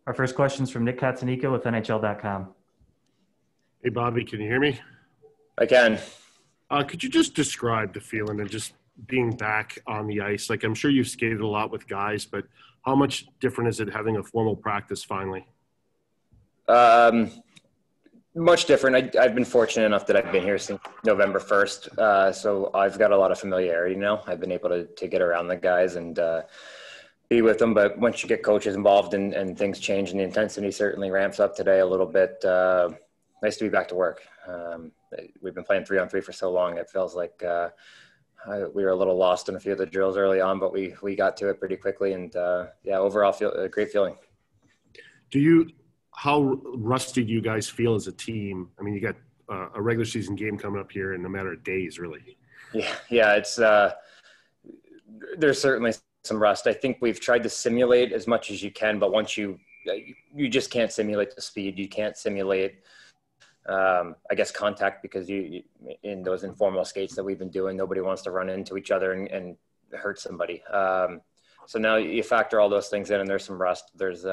Our first question is from Nick Katsunika with NHL.com. Hey, Bobby, can you hear me? I can. Could you just describe the feeling of just being back on the ice? Like, I'm sure you've skated a lot with guys, but how much different is it having a formal practice finally? Much different. I've been fortunate enough that I've been here since November 1st. So I've got a lot of familiarity now. I've been able to get around the guys and be with them. But once you get coaches involved and things change and the intensity certainly ramps up today a little bit, nice to be back to work. We've been playing 3-on-3 for so long. It feels like we were a little lost in a few of the drills early on, but we got to it pretty quickly. And overall, a great feeling. How rusty do you guys feel as a team? I mean, you got a regular season game coming up here in a matter of days, really. Yeah. It's there's certainly some rust. I think we've tried to simulate as much as you can, but once you just can't simulate the speed. You can't simulate, I guess, contact, because you in those informal skates that we've been doing, nobody wants to run into each other and hurt somebody. So now you factor all those things in, and there's some rust. There's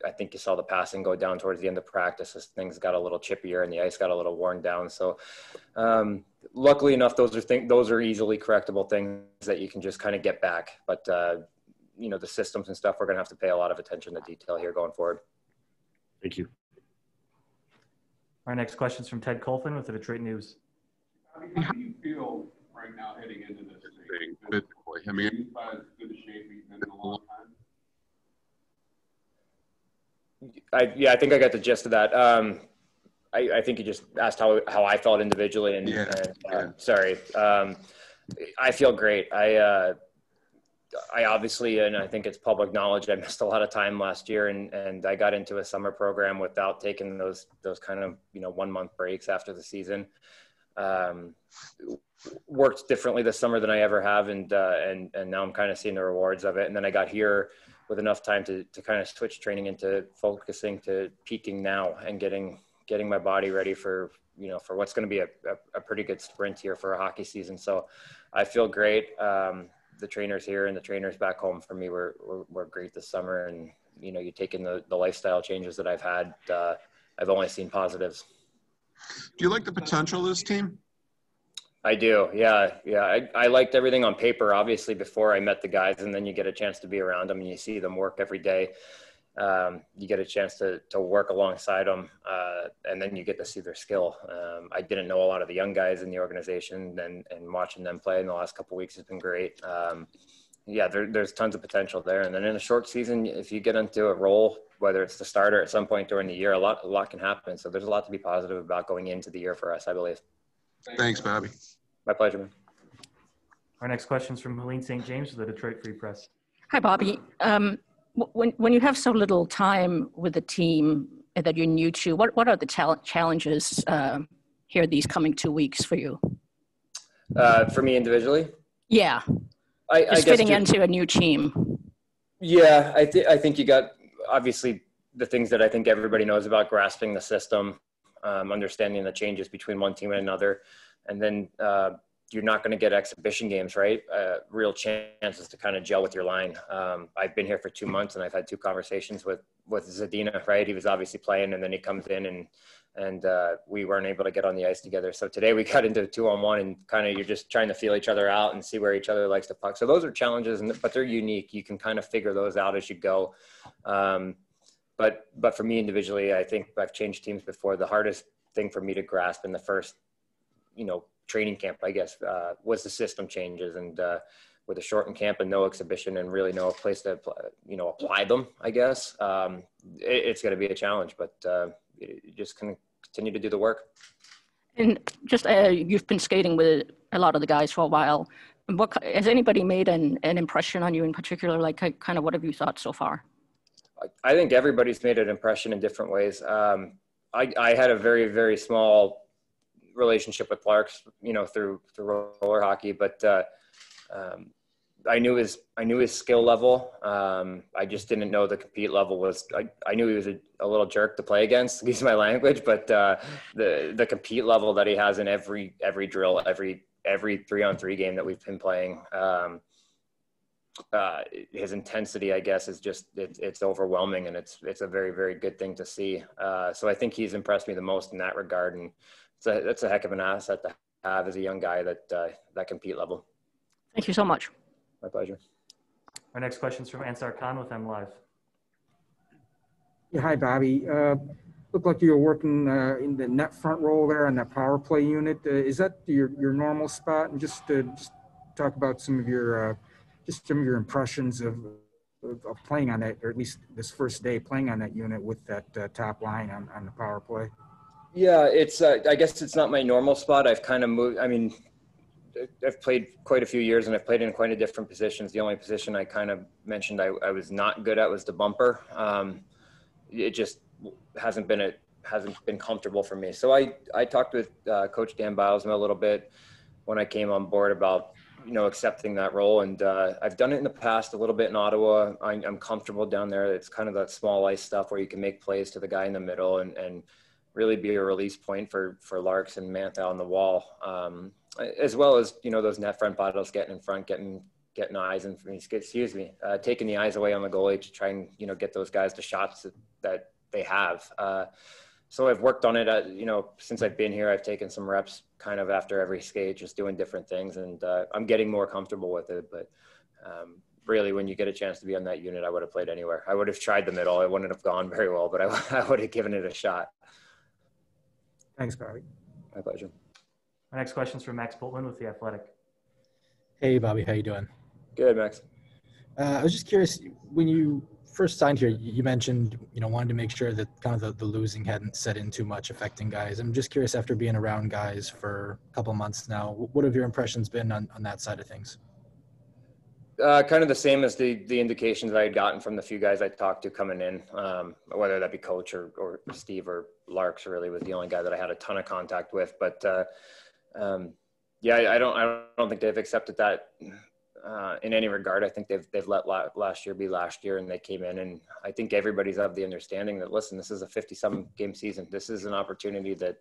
I think you saw the passing go down towards the end of practice as things got a little chippier and the ice got a little worn down. So luckily enough, those are easily correctable things that you can just kind of get back. But, the systems and stuff, we're going to have to pay a lot of attention to detail here going forward. Thank you. Our next question is from Ted Colfin with the Detroit News. How do you feel right now heading into this thing? Physically, I mean, as good a shape you've been in a long time? I think I got the gist of that. I think you just asked how I felt individually, sorry. I feel great. I obviously, and I think it's public knowledge, I missed a lot of time last year, and I got into a summer program without taking those kind of 1 month breaks after the season. Worked differently this summer than I ever have, and now I'm kind of seeing the rewards of it. And then I got here with enough time to kind of switch training into focusing to peaking now and getting my body ready for what's going to be a pretty good sprint here for a hockey season. So I feel great. The trainers here and the trainers back home for me were great this summer. And, you take in the lifestyle changes that I've had, I've only seen positives. Do you like the potential of this team? I do. Yeah. I liked everything on paper, obviously, before I met the guys, and then you get a chance to be around them and you see them work every day. You get a chance to work alongside them, and then you get to see their skill. I didn't know a lot of the young guys in the organization, and watching them play in the last couple of weeks has been great. There's tons of potential there. And then in a short season, if you get into a role, whether it's the starter at some point during the year, a lot can happen. So there's a lot to be positive about going into the year for us, I believe. Thanks, Bobby. My pleasure, man. Our next question is from Helene St. James with the Detroit Free Press. Hi, Bobby. When you have so little time with the team that you're new to, what are the challenges here these coming 2 weeks for you? For me individually? Yeah. I guess fitting into a new team. Yeah, I think you got, obviously, the things that I think everybody knows about: grasping the system, understanding the changes between one team and another. And then you're not going to get exhibition games, right? Real chances to kind of gel with your line. I've been here for 2 months, and I've had 2 conversations with Zadina, right? He was obviously playing, and then he comes in, and we weren't able to get on the ice together. So today we got into 2-on-1, and kind of you're just trying to feel each other out and see where each other likes to puck. So those are challenges, but they're unique. You can kind of figure those out as you go. But for me individually, I think I've changed teams before. The hardest thing for me to grasp in the first training camp, I guess, was the system changes, and with a shortened camp and no exhibition and really no place to apply them, I guess it's going to be a challenge, but you just can continue to do the work. And just you've been skating with a lot of the guys for a while. Has anybody made an impression on you in particular? Like, kind of, what have you thought so far? I think everybody's made an impression in different ways. I had a very, very small relationship with Clark's, through roller hockey, but I knew his skill level. I just didn't know the compete level was. I knew he was a little jerk to play against, excuse my language, but the compete level that he has in every drill, every 3-on-3 game that we've been playing, his intensity, I guess, is just, it's overwhelming, and it's a very, very good thing to see. So I think he's impressed me the most in that regard. And that's a heck of an asset to have as a young guy that compete level. Thank you so much. My pleasure. Our next question is from Ansar Khan with M Live. Yeah, hi, Bobby. Looked like you were working in the net front roll there on that power play unit. Is that your normal spot? And just talk about some of your impressions of playing on that, or at least this first day playing on that unit with that top line on the power play. Yeah, it's I guess it's not my normal spot. I've kind of moved. I mean, I've played quite a few years, and I've played in quite a different positions. The only position I kind of mentioned I was not good at was the bumper. It just hasn't been comfortable for me. So I talked with Coach Dan Bilesma a little bit when I came on board about, accepting that role. And I've done it in the past a little bit in Ottawa. I'm comfortable down there. It's kind of that small ice stuff where you can make plays to the guy in the middle and really be a release point for Larks and Mantha on the wall. As well as, those net front battles, getting in front, getting eyes and taking the eyes away on the goalie to try and, get those guys the shots that they have. So I've worked on it, since I've been here. I've taken some reps kind of after every skate, just doing different things, and I'm getting more comfortable with it. But really, when you get a chance to be on that unit, I would have played anywhere. I would have tried the middle. It wouldn't have gone very well, but I would have given it a shot. Thanks, Bobby. My pleasure. Our next question is from Max Boltman with The Athletic. Hey, Bobby, how you doing? Good, Max. I was just curious, when you first signed here, you mentioned, wanted to make sure that kind of the losing hadn't set in too much, affecting guys. I'm just curious, after being around guys for a couple months now, what have your impressions been on that side of things? Kind of the same as the indications I had gotten from the few guys I talked to coming in, whether that be Coach or Steve or Larks. Really was the only guy that I had a ton of contact with. But yeah, I don't think they've accepted that in any regard. I think they've let last year be last year, and they came in, and I think everybody's of the understanding that, listen, this is a 50-some game season. This is an opportunity that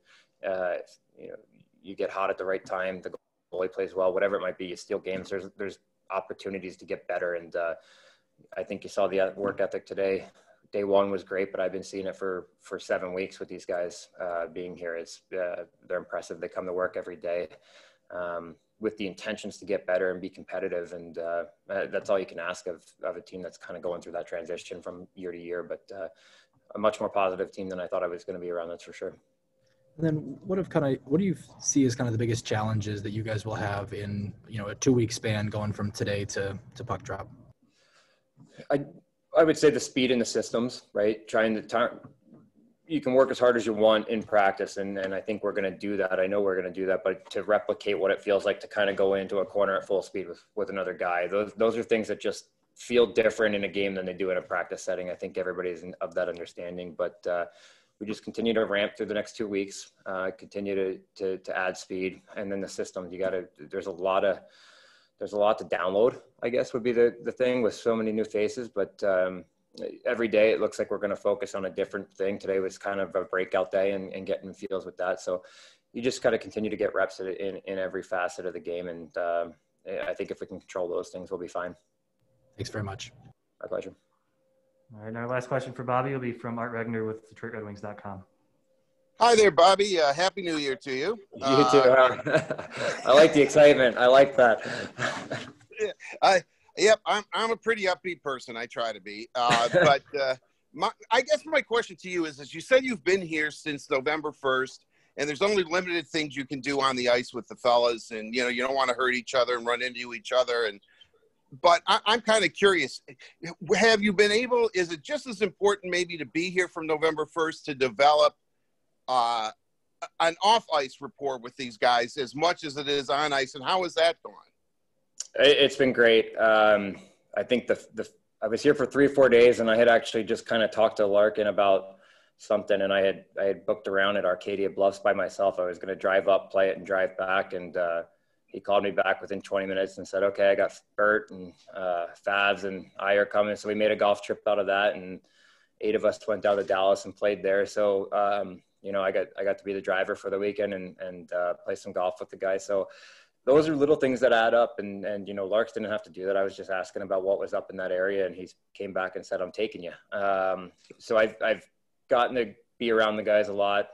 you get hot at the right time. The goalie plays well, whatever it might be. You steal games. There's opportunities to get better, and I think you saw the work ethic today. Day one was great, but I've been seeing it for 7 weeks with these guys being here. They're impressive. They come to work every day with the intentions to get better and be competitive, and that's all you can ask of a team that's kind of going through that transition from year to year. But a much more positive team than I thought I was going to be around, that's for sure. And then what do you see as kind of the biggest challenges that you guys will have in, a 2-week span going from today to puck drop? I would say the speed in the systems, right? You can work as hard as you want in practice, and I think we're going to do that. I know we're going to do that, but to replicate what it feels like to kind of go into a corner at full speed with another guy, those are things that just feel different in a game than they do in a practice setting. I think everybody's of that understanding, but we just continue to ramp through the next 2 weeks, continue to add speed, and then the systems. There's a lot to download, I guess would be the thing, with so many new faces. But every day it looks like we're going to focus on a different thing. Today was kind of a breakout day and getting feels with that. So you just got to continue to get reps in every facet of the game. And I think if we can control those things, we'll be fine. Thanks very much. My pleasure. All right, and our last question for Bobby will be from Art Regner with DetroitRedWings.com. Hi there, Bobby. Happy New Year to you. You too. I like the excitement. I like that. I'm a pretty upbeat person. I try to be. But I guess my question to you is you said you've been here since November 1st, and there's only limited things you can do on the ice with the fellas, and you don't want to hurt each other and run into each other. But I'm kind of curious. Have you been able? Is it just as important maybe to be here from November 1st to develop an off-ice rapport with these guys as much as it is on ice, and how has that gone? It's been great. I think I was here for 3 or 4 days, and I had actually just kind of talked to Larkin about something, and I had booked around at Arcadia Bluffs by myself. I was going to drive up, play it, and drive back, and he called me back within 20 minutes and said, okay, I got Bert and Favs and I are coming. So we made a golf trip out of that, and 8 of us went down to Dallas and played there. So, I got to be the driver for the weekend and play some golf with the guys. So those are little things that add up. And you know, Larks didn't have to do that. I was just asking about what was up in that area, and he came back and said, "I'm taking you." So I've gotten to be around the guys a lot.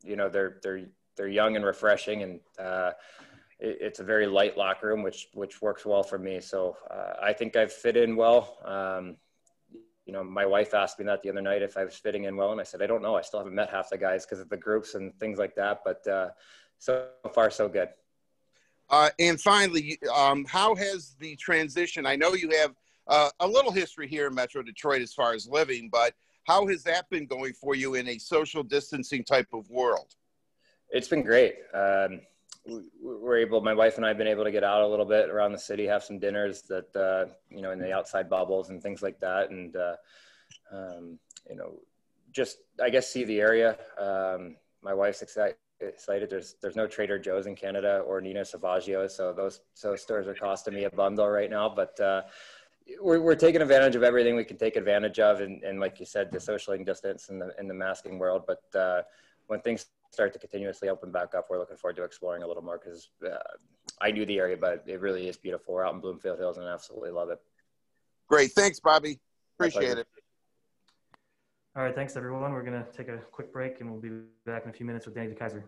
You know, they're young and refreshing, and it's a very light locker room, which works well for me. So I think I've fit in well. You know, my wife asked me that the other night if I was fitting in well, and I said, I don't know. I still haven't met half the guys because of the groups and things like that. But so far, so good. And finally, how has the transition? I know you have a little history here in Metro Detroit as far as living, but how has that been going for you in a social distancing type of world? It's been great. My wife and I have been able to get out a little bit around the city, have some dinners that, you know, in the outside bubbles and things like that. And, you know, just, I guess, see the area. My wife's excited. There's no Trader Joe's in Canada or Nina Savaggio. So those stores are costing me a bundle right now, but, we're taking advantage of everything we can take advantage of. And like you said, the social distance in the masking world, but, when things start to continuously open back up, we're looking forward to exploring a little more, because I knew the area, but it really is beautiful. We're out in Bloomfield Hills and I absolutely love it. Great. Thanks, Bobby. Appreciate it. All right. Thanks, everyone. We're going to take a quick break, and we'll be back in a few minutes with Danny DeKeyser.